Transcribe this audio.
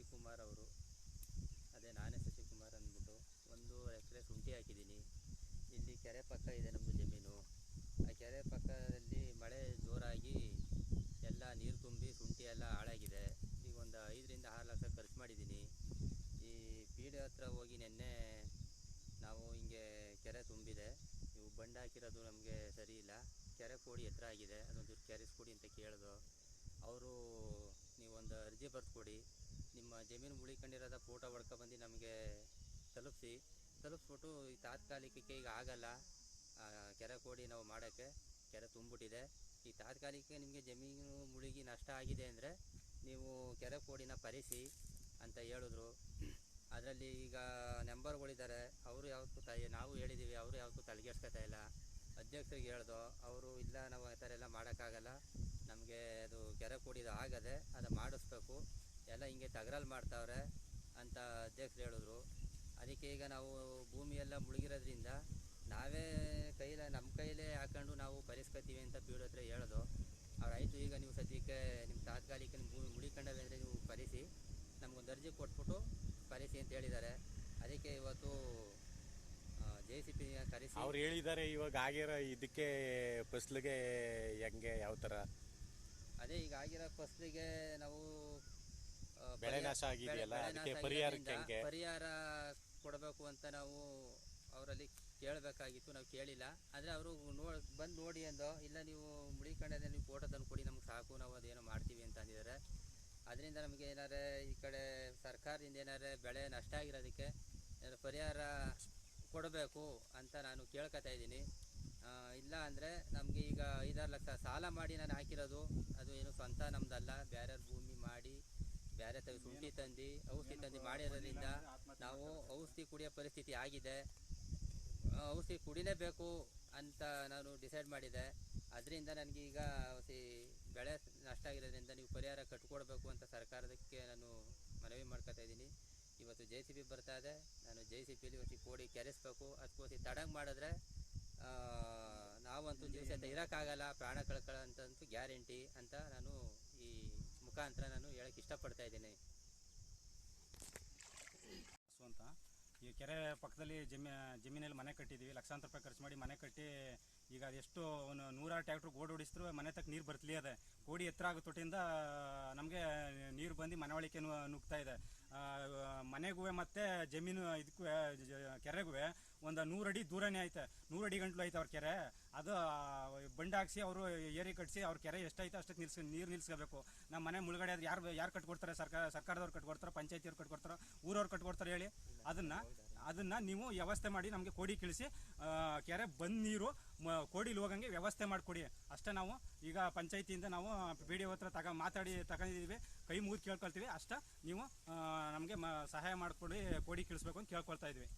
ಶಶಿಕುಮಾರ್ ಅವರು, ಅದೇ ನಾನೇ ಶಶಿಕುಮಾರ್ ಅಂದ್ಬಿಟ್ಟು 1 ಎಕರೆ ಶುಂಠಿ ಹಾಕಿದ್ದೀನಿ. ಇಲ್ಲಿ ಕೆರೆ ಪಕ್ಕ ಇದೆ ನಮ್ಮದು ಜಮೀನು. ಆ ಕೆರೆ ಪಕ್ಕದಲ್ಲಿ ಮಳೆ ಜೋರಾಗಿ ಎಲ್ಲ ನೀರು ತುಂಬಿ ಶುಂಠಿ ಎಲ್ಲ ಹಾಳಾಗಿದೆ. ಈಗ ಒಂದು 5 ರಿಂದ 6 ಲಕ್ಷ ಖರ್ಚು ಮಾಡಿದ್ದೀನಿ. ಈ ಪೀಡೆ ಹತ್ರ ಹೋಗಿ ನೆನ್ನೆ ನಾವು ಹಿಂಗೆ ಕೆರೆ ತುಂಬಿದೆ, ನೀವು ಬಂಡ್ ಹಾಕಿರೋದು ನಮಗೆ ಸರಿ ಇಲ್ಲ, ಕೆರೆ ಕೋಡಿ ಎತ್ತರ ಆಗಿದೆ, ಅದೊಂದು ಕೆರೆಸ್ಕೊಡಿ ಅಂತ ಕೇಳಿದ್ರು. ಅವರು ನೀವೊಂದು ಅರ್ಜಿ ಬರೆದು ಕೊಡಿ, ನಿಮ್ಮ ಜಮೀನು ಮುಳಿಕೊಂಡಿರೋದ ಫೋಟೋ ಹೊಡ್ಕೊಬಂದು ನಮಗೆ ತಲುಪಿಸ್ಬಿಟ್ಟು ಈ ತಾತ್ಕಾಲಿಕಕ್ಕೆ ಈಗ ಆಗಲ್ಲ ಕೆರೆ ಕೋಡಿ ನಾವು ಮಾಡೋಕ್ಕೆ, ಕೆರೆ ತುಂಬಿಬಿಟ್ಟಿದೆ. ಈ ತಾತ್ಕಾಲಿಕ ನಿಮಗೆ ಜಮೀನು ಮುಳುಗಿ ನಷ್ಟ ಆಗಿದೆ ಅಂದರೆ ನೀವು ಕೆರೆ ಕೋಡಿನ ಪರಿಸಿ ಅಂತ ಹೇಳಿದ್ರು. ಅದರಲ್ಲಿ ಈಗ ನಂಬರ್ಗಳಿದ್ದಾರೆ, ಅವರು ಯಾವತ್ತೂ ನಾವು ಹೇಳಿದ್ದೀವಿ, ಅವರು ಯಾವತ್ತೂ ತಲೆಗೆಡ್ಸ್ಕೊತಾ ಇಲ್ಲ. ಅಧ್ಯಕ್ಷರಿಗೆ ಹೇಳ್ದೋ, ಅವರು ಇಲ್ಲ ನಾವು ಆ ಥರ ಎಲ್ಲ ಮಾಡೋಕ್ಕಾಗಲ್ಲ, ನಮಗೆ ಅದು ಕೆರೆ ಕೋಡಿದು ಆಗದೆ, ಅದು ಮಾಡಿಸ್ಬೇಕು, ಎಲ್ಲ ಹಿಂಗೆ ತಗರಲ್ಲಿ ಮಾಡ್ತಾವ್ರೆ ಅಂತ ಅಧ್ಯಕ್ಷರು ಹೇಳಿದ್ರು. ಅದಕ್ಕೆ ಈಗ ನಾವು ಭೂಮಿಯೆಲ್ಲ ಮುಳುಗಿರೋದ್ರಿಂದ ನಾವೇ ನಮ್ಮ ಕೈಲೇ ಹಾಕೊಂಡು ನಾವು ಪರಿಸ್ಕೊತೀವಿ ಅಂತ ಪಿ.ಡಿ.ಒ ಹತ್ರ ಹೇಳ್ದೋ. ಅವ್ರಾಯಿತು, ಈಗ ನೀವು ಸದ್ಯಕ್ಕೆ ನಿಮ್ಮ ತಾತ್ಕಾಲಿಕ ನಿಮ್ಮ ಭೂಮಿ ಮುಳಿಕೊಂಡವೆ ಅಂದರೆ ನೀವು ಪರಿಸಿ, ನಮಗೊಂದು ಅರ್ಜಿ ಕೊಟ್ಬಿಟ್ಟು ಪರಿಸಿ ಅಂತ ಹೇಳಿದ್ದಾರೆ. ಅದಕ್ಕೆ ಇವತ್ತು JCP ಕರೆಸಿ ಅವ್ರು ಹೇಳಿದ್ದಾರೆ ಇವಾಗ ಆಗಿರೋ ಇದಕ್ಕೆ ಫಸಲಿಗೆ ಹೆಂಗೆ ಯಾವ ಥರ? ಅದೇ ಈಗ ಆಗಿರೋ ಫಸಲಿಗೆ ನಾವು ಬೆಳೆ ನಾಶ ಆಗಿದೆಯಲ್ಲ, ಅದಕ್ಕೆ ಪರಿಹಾರ ಕೊಡಬೇಕು ಅಂತ ನಾವು ಅವರಲ್ಲಿ ಕೇಳಬೇಕಾಗಿತ್ತು. ನಾವು ಕೇಳಿಲ್ಲ. ಆದರೆ ಅವರು ಬಂದು ನೋಡಿ ಅಂದೋ, ಇಲ್ಲ ನೀವು ಮುಳಿಕೊಂಡದೆ ನೀವು ಫೋಟೋ ತಂದು ಕೊಡಿ, ನಮ್ಗೆ ಸಾಕು, ನಾವು ಅದೇನೋ ಮಾಡ್ತೀವಿ ಅಂತ ಅಂದಿದ್ದಾರೆ. ಅದರಿಂದ ನಮಗೆ ಏನಾರೇ ಈ ಕಡೆ ಸರ್ಕಾರದಿಂದ ಏನಾರೇ ಬೆಳೆ ನಷ್ಟ ಆಗಿರೋದಕ್ಕೆ ಏನಾರು ಪರಿಹಾರ ಕೊಡಬೇಕು ಅಂತ ನಾನು ಕೇಳ್ಕೊತಾ ಇದ್ದೀನಿ. ಇಲ್ಲ ಅಂದರೆ ನಮಗೆ ಈಗ 5-6 ಲಕ್ಷ ಸಾಲ ಮಾಡಿ ನಾನು ಹಾಕಿರೋದು, ಅದು ಏನು ಸ್ವಂತ ನಮ್ಮದಲ್ಲ, ಬೇರೆ ಭೂಮಿ ಮಾಡಿ ಬೇರೆ ಶುಂಠಿ ತಂದು ಔಷಧಿ ತಂದು ಮಾಡಿರೋದ್ರಿಂದ ನಾವು ಔಷಧಿ ಕುಡಿಯೋ ಪರಿಸ್ಥಿತಿ ಆಗಿದೆ. ಔಷಧಿ ಕುಡಿಲೇಬೇಕು ಅಂತ ನಾನು ಡಿಸೈಡ್ ಮಾಡಿದೆ. ಅದರಿಂದ ನನಗೆ ಈಗ ಬೆಳೆ ನಷ್ಟ ಆಗಿರೋದ್ರಿಂದ ನೀವು ಪರಿಹಾರ ಕಟ್ಕೊಡ್ಬೇಕು ಅಂತ ಸರ್ಕಾರದಕ್ಕೆ ನಾನು ಮನವಿ ಮಾಡ್ಕೊತಾ ಇದ್ದೀನಿ. ಇವತ್ತು JCP ಬರ್ತಾ ಇದೆ, ನಾನು JCPಲಿ ಇವತ್ತು ಕೋಡಿ ಕೆರೆಸ್ಬೇಕು. ಅದಕ್ಕೋಸಿ ತಡಂಗೆ ಮಾಡಿದ್ರೆ ನಾವಂತೂ ದಿವಸ ಇರೋಕ್ಕಾಗಲ್ಲ, ಪ್ರಾಣ ಕಳ್ಕೊಳ್ಳೋಂತಂತೂ ಗ್ಯಾರಂಟಿ ಅಂತ ನಾನು ಈ ಮುಖಾಂತರ ನಾನು ಹೇಳಕ್ಕೆ ಇಷ್ಟಪಡ್ತಾ ಇದ್ದೀನಿ. ಅಂತ ಈ ಕೆರೆ ಪಕ್ಕದಲ್ಲಿ ಜಮೀನಲ್ಲಿ ಮನೆ ಕಟ್ಟಿದ್ದೀವಿ, ಲಕ್ಷಾಂತರ ರೂಪಾಯಿ ಖರ್ಚು ಮಾಡಿ ಮನೆ ಕಟ್ಟಿ ಈಗ ಅದೆಷ್ಟು 100 ಟ್ರ್ಯಾಕ್ಟ್ರ್ ಗೋಡ್ ಹೊಡಿಸಿದ್ರು ಮನೆ ತಕ್ಕ ನೀರು ಬರ್ತಲೇ ಇದೆ. ಕೋಡಿ ಎತ್ತರ ಆಗೋ ತೊಟ್ಟಿಂದ ನಮಗೆ ನೀರು ಬಂದು ಮನೆ ಒಳಕ್ಕೆ ನುಗ್ತಾ ಇದೆ. ಮನೆಗೂ ಮತ್ತು ಜಮೀನು ಇದಕ್ಕೂ ಕೆರೆಗೂ ಒಂದು 100 ಅಡಿ ದೂರನೇ ಐತೆ, 100 ಅಡಿ ಗಂಟ್ಲು ಐತೆ ಅವ್ರ ಕೆರೆ. ಅದು ಬಂಡ್ ಹಾಕ್ಸಿ ಅವರು ಏರಿ ಕಟ್ಟಿಸಿ ಅವ್ರ ಕೆರೆ ಎಷ್ಟೈತೆ ಅಷ್ಟಕ್ಕೆ ನೀರು ನಿಲ್ಲಿಸ್ಕೋಬೇಕು. ನಮ್ಮ ಮನೆ ಮುಳುಗಡೆ ಆದ್ರೆ ಯಾರು ಕಟ್ಕೊಡ್ತಾರೆ? ಸರ್ಕಾರದವ್ರು ಕಟ್ಕೊಡ್ತಾರೆ, ಪಂಚಾಯತಿಯವ್ರು ಕಟ್ಕೊಡ್ತಾರೆ, ಊರವ್ರು ಕಟ್ಕೊಡ್ತಾರೆ ಹೇಳಿ? ಅದನ್ನ ನೀವು ವ್ಯವಸ್ಥೆ ಮಾಡಿ ನಮಗೆ ಕೋಡಿ ಕಳಿಸಿ ಕೆರೆ ಬಂದ್ ನೀರು ಕೋಡಿಲಿ ಹೋಗಂಗೆ ವ್ಯವಸ್ಥೆ ಮಾಡಿಕೊಡಿ ಅಷ್ಟೇ. ನಾವು ಈಗ ಪಂಚಾಯತಿಯಿಂದ ನಾವು PDO ಹತ್ರ ಮಾತಾಡಿ ತಗೊಂಡಿದ್ದೀವಿ, ಕೈ ಮುಗಿದು ಕೇಳ್ಕೊಳ್ತೀವಿ ಅಷ್ಟೇ. ನೀವು ನಮಗೆ ಸಹಾಯ ಮಾಡಿಕೊಡಿ, ಕೋಡಿ ಕಳಿಸ್ಬೇಕು ಅಂತ ಕೇಳ್ಕೊಳ್ತಾ ಇದ್ವಿ.